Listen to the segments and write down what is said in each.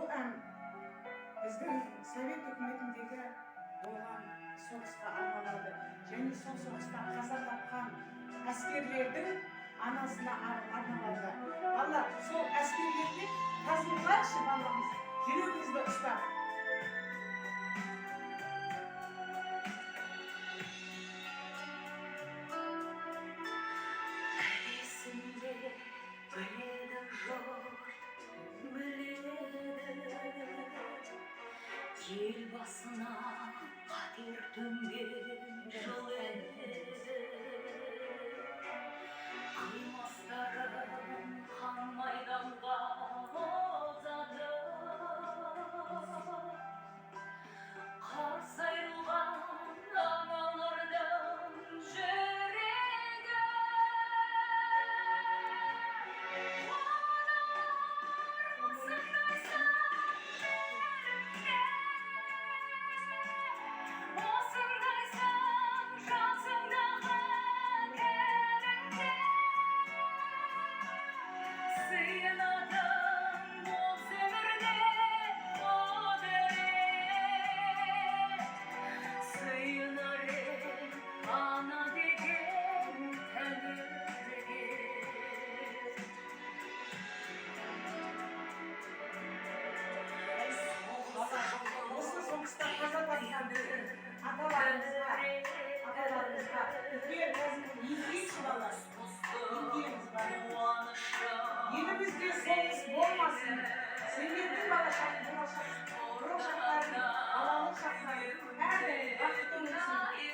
біздің совет үкіметіндегі болған соғысқа арналады және сол соғыстан қаза тапқан әскерлердің анасына арналады. Балалар, сол әскерлерге қазылғаншы баламыз жүрегіңізді ұстап. Ел басына қатер төнген жыл еді, қимастарым қан майданға озады. Қарсы айрылған аналардың жүрегі, Elimizde soğuk olmasın. Sevgili bana şartlarını, alanlık şartlarını, her daim vakitimizi,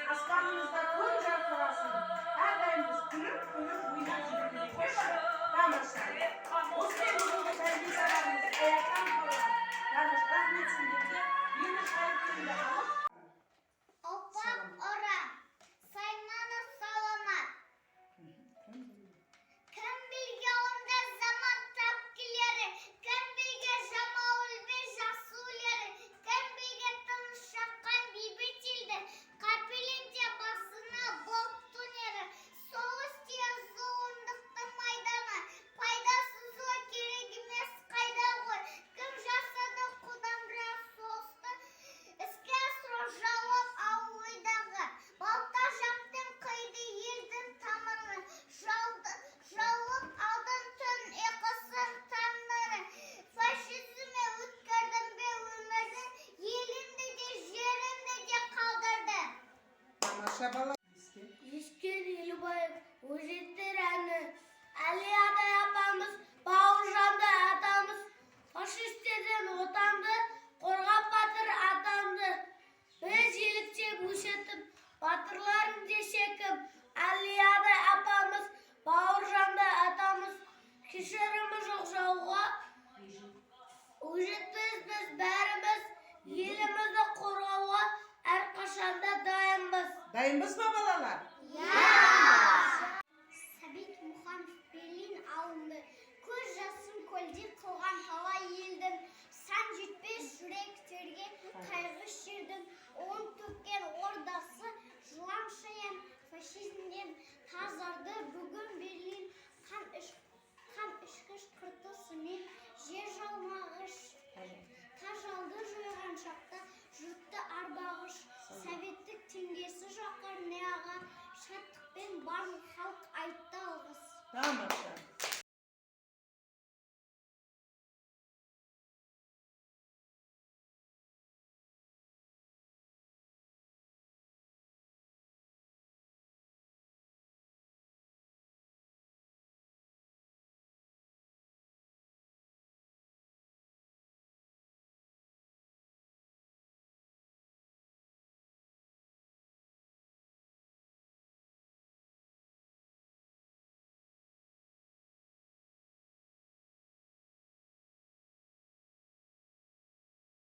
aslanımızda kun şartlarasın. Her daim biz kırıp uyumak zorundayız. Damışlar. O sevgili kendi zararımızı ayaktan koyalım. Damış rahmetsin dedi. Yeni şartlarını alıp Опам ора, сайманы саламат. Кім білге онда заман тапкілері, кім білге жамауыл бен жақсы өлері, кім білге тыныш шаққан бейбіт елді, қапелінде басына болып төнері, соғыс тия зұлымдықтың майданы, пайдасыз ой керек емес қайда ғой, кім жасады қудамырақ соғысты, іске асыру жауап ауылдағы, балта жаптың қойды елдің тамырын, жауып алдың түн ұйқысын таңдары, фашизмі өткердің бе өмірді, еліңді де жеріңді де қалдырды. Тамаша бала. Ескер Елубаев, өжеттер әні, Әлиядай апамыз, Бауыржанды атамыз, фашистерден отанды, қорғап батыр атанды. Біз еліктеп өшетіп, батырларын дешекім, Әлиядай апамыз, Бауыржанды атамыз, кешірімі жоқ жауға, өжетпіз біз бәріміз, елімізді қорғауға әрқашанда дайынбыз. Dayımız mı balalar? Сәбит Мұханов Берлин алынды. Көз жасын көлде қылған талай елдің, сан жетпес жүректерге қайғы шердің, он төккен ордасы жылан шаян фашизмнен тазарды. Бүгін Берлин қан ішкіш қыртысымен жер жалмағыш, тажалды жойған шақта жұртты арбағыш, советтік теңдесі жоқ арнияға шаттықпен барлық халық айтты алғыс. Tamam.